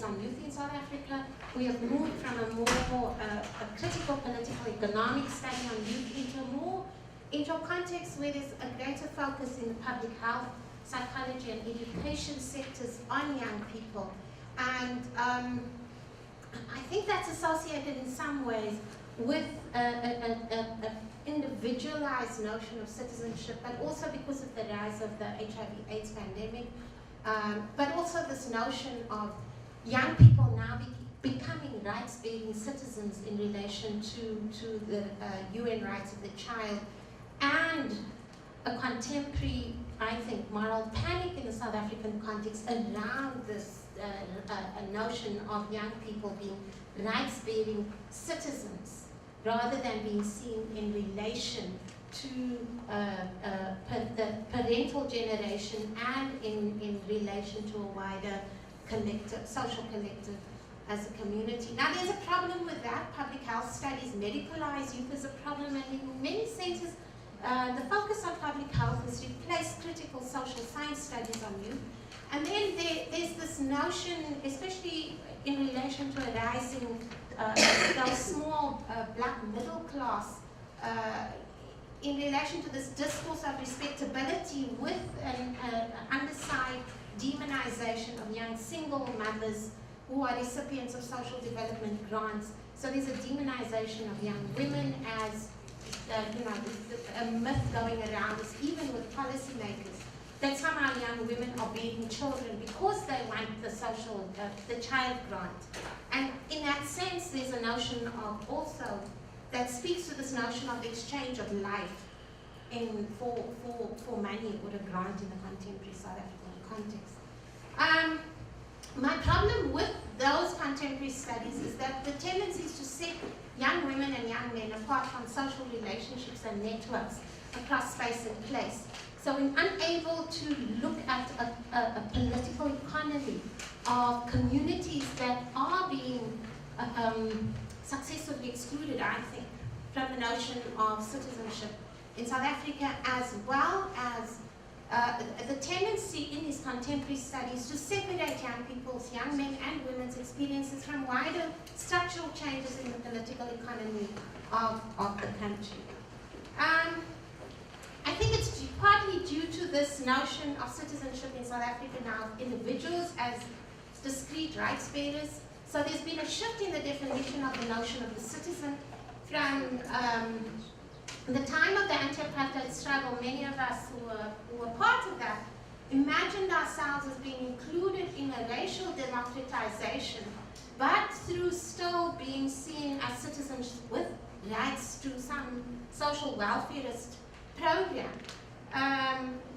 on youth in South Africa. We have moved from a more a critical political economic study on youth into a context where there's a greater focus in the public health, psychology and education sectors on young people. And I think that's associated in some ways with an individualized notion of citizenship, but also because of the rise of the HIV/AIDS pandemic, but also this notion of young people now becoming rights-bearing citizens in relation to the UN rights of the child, and a contemporary, I think, moral panic in the South African context around this a notion of young people being rights-bearing citizens rather than being seen in relation to the parental generation and in relation to a wider collective, social collective as a community. Now there's a problem with that. Public health studies medicalize youth as a problem, and in many senses the focus on public health has replaced critical social science studies on youth. And then there's this notion, especially in relation to a rising, those small black middle class, in relation to this discourse of respectability with an underside demonization of young single mothers who are recipients of social development grants. So there's a demonization of young women as, a myth going around us, even with policymakers, that somehow young women are beating children because they want the child grant. And in that sense, there's a notion of also that speaks to this notion of the exchange of life for money or a grant in the contemporary South African context. My problem with those contemporary studies is that the tendency is to set young women and young men apart from social relationships and networks across space and place. So we're unable to look at a political economy of communities that are being successfully excluded, I think, from the notion of citizenship in South Africa, as well as the tendency in these contemporary studies to separate young men and women's experiences from wider structural changes in the political economy of the country. I think it's partly due to this notion of citizenship in South Africa now of individuals as discrete rights bearers. So there's been a shift in the definition of the notion of the citizen from the time of the anti-apartheid struggle. Many of us who were part of that imagined ourselves as being included in a racial democratization, but through still being seen as citizens with rights to some social welfareist program.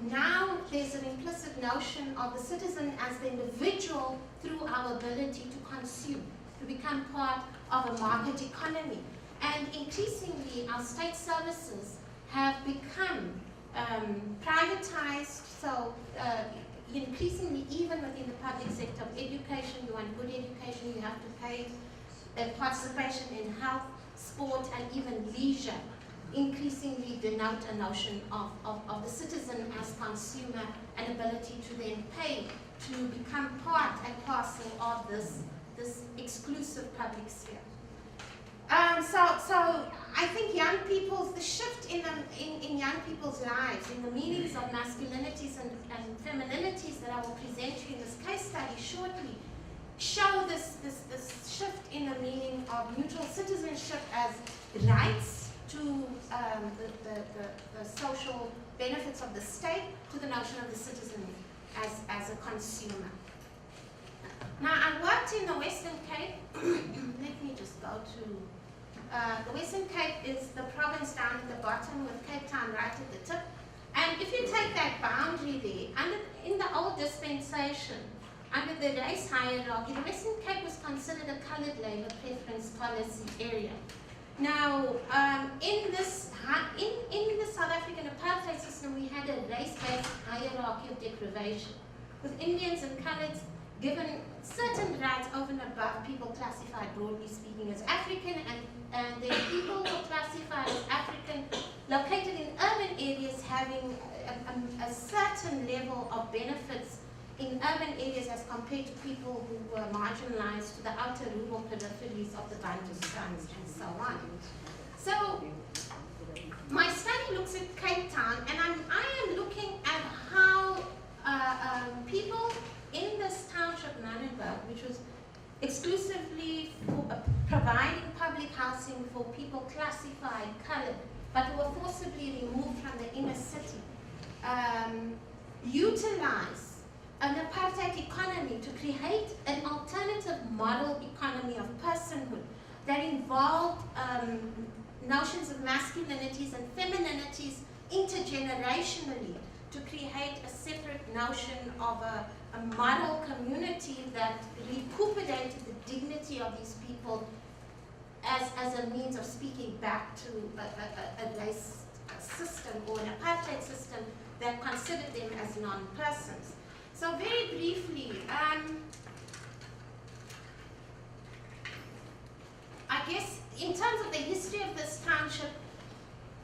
Now there's an implicit notion of the citizen as the individual through our ability to consume, to become part of a market economy. And increasingly, our state services have become privatized. So increasingly, even within the public sector of education, you want good education, you have to pay participation in health, sport, and even leisure. Increasingly denote a notion of the citizen as consumer and ability to then pay to become part and parcel of this exclusive public sphere. So I think young people's, the shift in young people's lives, in the meanings of masculinities and femininities that I will present to you in this case study shortly, show this shift in the meaning of mutual citizenship as rights to the social benefits of the state, to the notion of the citizen as a consumer. Now, I worked in the Western Cape. Let me just go to the Western Cape is the province down at the bottom with Cape Town right at the tip. And if you take that boundary there, in the old dispensation, under the race hierarchy, the Western Cape was considered a colored labor preference policy area. Now, in the South African apartheid system, we had a race-based hierarchy of deprivation, with Indians and coloreds given certain rights over and above people classified, broadly speaking, as African, and then people were classified as African, located in urban areas, having a certain level of benefits in urban areas as compared to people who were marginalized to the outer rural peripheries of the Bantustans and so on. So my study looks at Cape Town, and I am looking at how people in this township, Manenberg, which was exclusively for providing public housing for people classified colored, but who were forcibly removed from the inner city, utilize an apartheid economy to create an alternative model economy of personhood that involved notions of masculinities and femininities intergenerationally to create a separate notion of a model community that recuperated the dignity of these people as a means of speaking back to a race system or an apartheid system that considered them as non-persons. So very briefly, I guess in terms of the history of this township,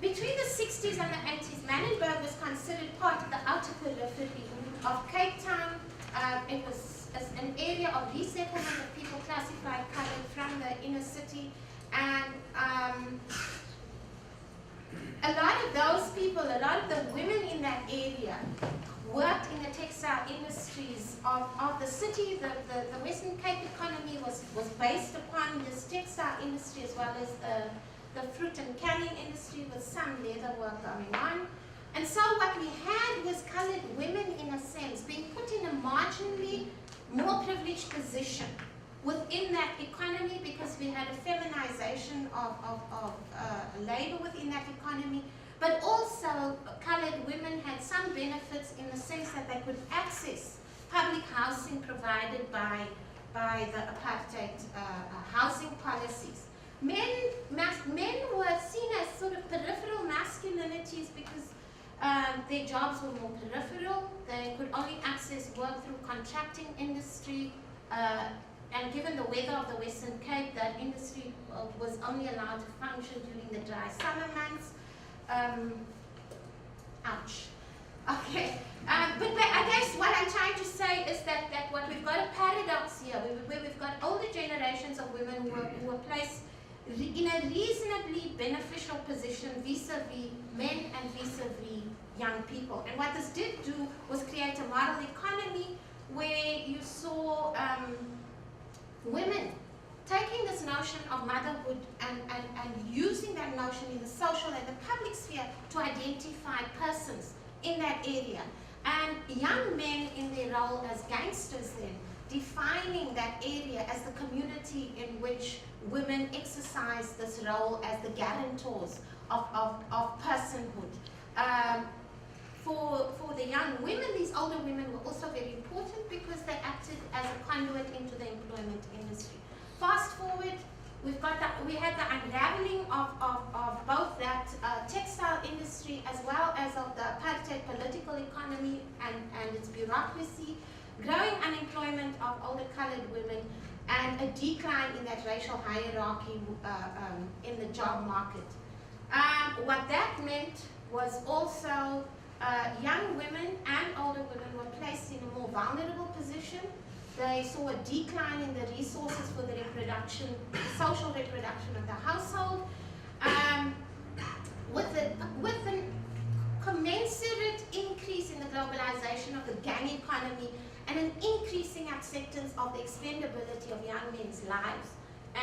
between the 60s and the 80s, Manenberg was considered part of the outer periphery of Cape Town. It was an area of resettlement of people classified colored from the inner city, and a lot of those people, a lot of the women in that area worked in the textile industries of the city. The Western Cape economy was based upon this textile industry as well as the fruit and canning industry with some leather work going on. And so what we had was colored women, in a sense, being put in a marginally more privileged position within that economy, because we had a feminization of labor within that economy. But also, colored women had some benefits in the sense that they could access public housing provided by the apartheid housing policies. Men were seen as sort of peripheral masculinities because their jobs were more peripheral. They could only access work through contracting industry, and given the weather of the Western Cape, that industry was only allowed to function during the dry summer months. Ouch. Okay. But I guess what I'm trying to say is that what we've got a paradox here, where we've got older generations of women who were placed in a reasonably beneficial position vis-a-vis men and vis-a-vis young people. And what this did do was create a model economy where you saw women taking this notion of motherhood and using that notion in the social and the public sphere to identify persons in that area. And young men in their role as gangsters then, defining that area as the community in which women exercise this role as the guarantors of personhood. For the young women, these older women were also very important because they acted as a conduit into the employment industry. Fast forward, we had the unraveling of both that textile industry as well as of the apartheid political economy and its bureaucracy, growing unemployment of older colored women, and a decline in that racial hierarchy in the job market. What that meant was also young women and older women were placed in a more vulnerable position. They saw a decline in the resources for the reproduction, social reproduction of the household, with a commensurate increase in the globalization of the gang economy and an increasing acceptance of the expendability of young men's lives.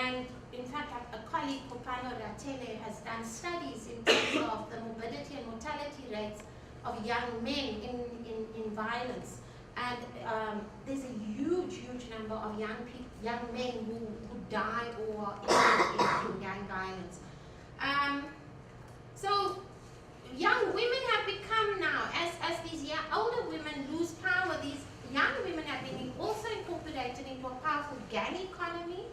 And in fact, a colleague, Kopano Ratele, has done studies in terms of the morbidity and mortality rates of young men in violence. And there's a huge number of young men who die or in gang violence. So young women have become now, as these older women lose power, these young women have been also incorporated into a powerful gang economy,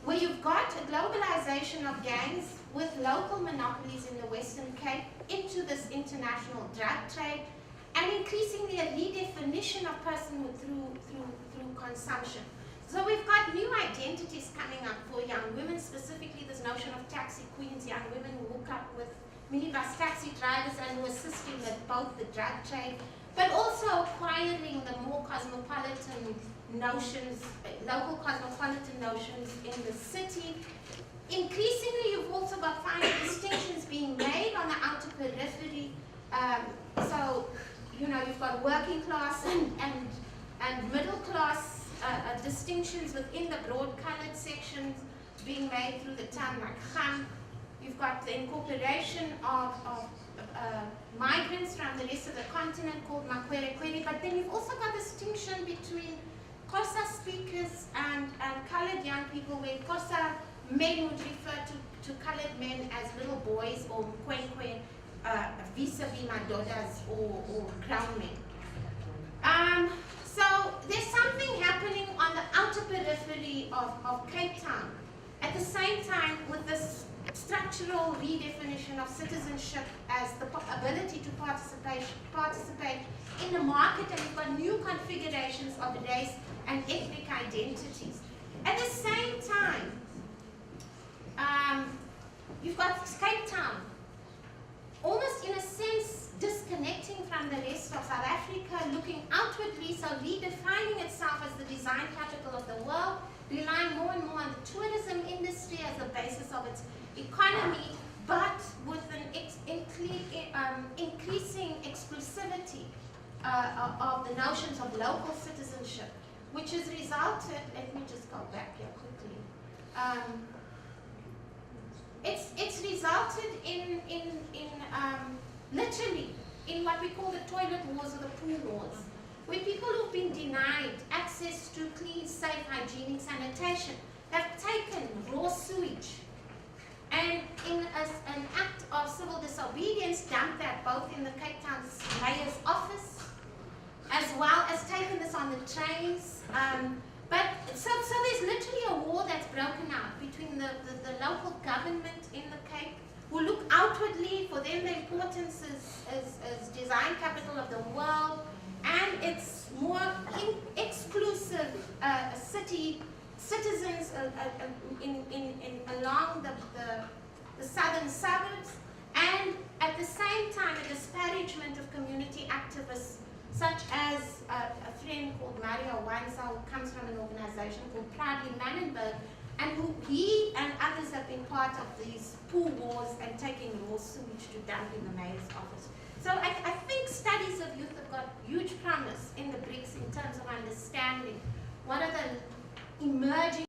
where you've got a globalization of gangs with local monopolies in the Western Cape into this international drug trade, and increasingly a redefinition of personhood through consumption. So we've got new identities coming up for young women, specifically this notion of taxi queens, young women who hook up with minibus taxi drivers and who assist in both the drug trade but also acquiring the more cosmopolitan notions, local cosmopolitan notions in the city. Increasingly, you've also got fine distinctions being made on the outer periphery. So, you know, you've got working class and middle class distinctions within the broad colored sections being made through the term like kham. You've got the incorporation of migrants from the rest of the continent called Makwerekwere, but then you've also got distinction between Xhosa speakers and colored young people, where Xhosa men would refer to colored men as little boys, or mkwenkwe, vis-a-vis madodas or ground men. So there's something happening on the outer periphery of Cape Town. At the same time, with this structural redefinition of citizenship as the ability to participate in the market, and you've got new configurations of race and ethnic identities. At the same time, you've got Cape Town, almost in a sense disconnecting from the rest of South Africa, looking outwardly, so redefining itself as the design capital of the world, relying more and more on the tourism industry as the basis of its economy, but with an increasing exclusivity of the notions of local citizenship, which has resulted, let me just go back here quickly, it's resulted in literally in what we call the toilet wars or the pool wars, where people who've been denied access to clean, safe, hygienic sanitation have taken raw sewage and in an act of civil disobedience dumped that both in the Cape Town mayor's office, as well as taken this on the trains. So there's literally a war that's broken out between the local government in the Cape, who look outwardly, for them the importance is design capital of the world, and its more exclusive citizens along the southern suburbs, and at the same time a disparagement of community activists such as a friend called Mario Wanza, who comes from an organization called Proudly Manenberg, and who he and others have been part of these pool wars and taking raw sewage to dump in the mayor's office. So I think studies of youth have got huge promise in the BRICS in terms of understanding what are the emerging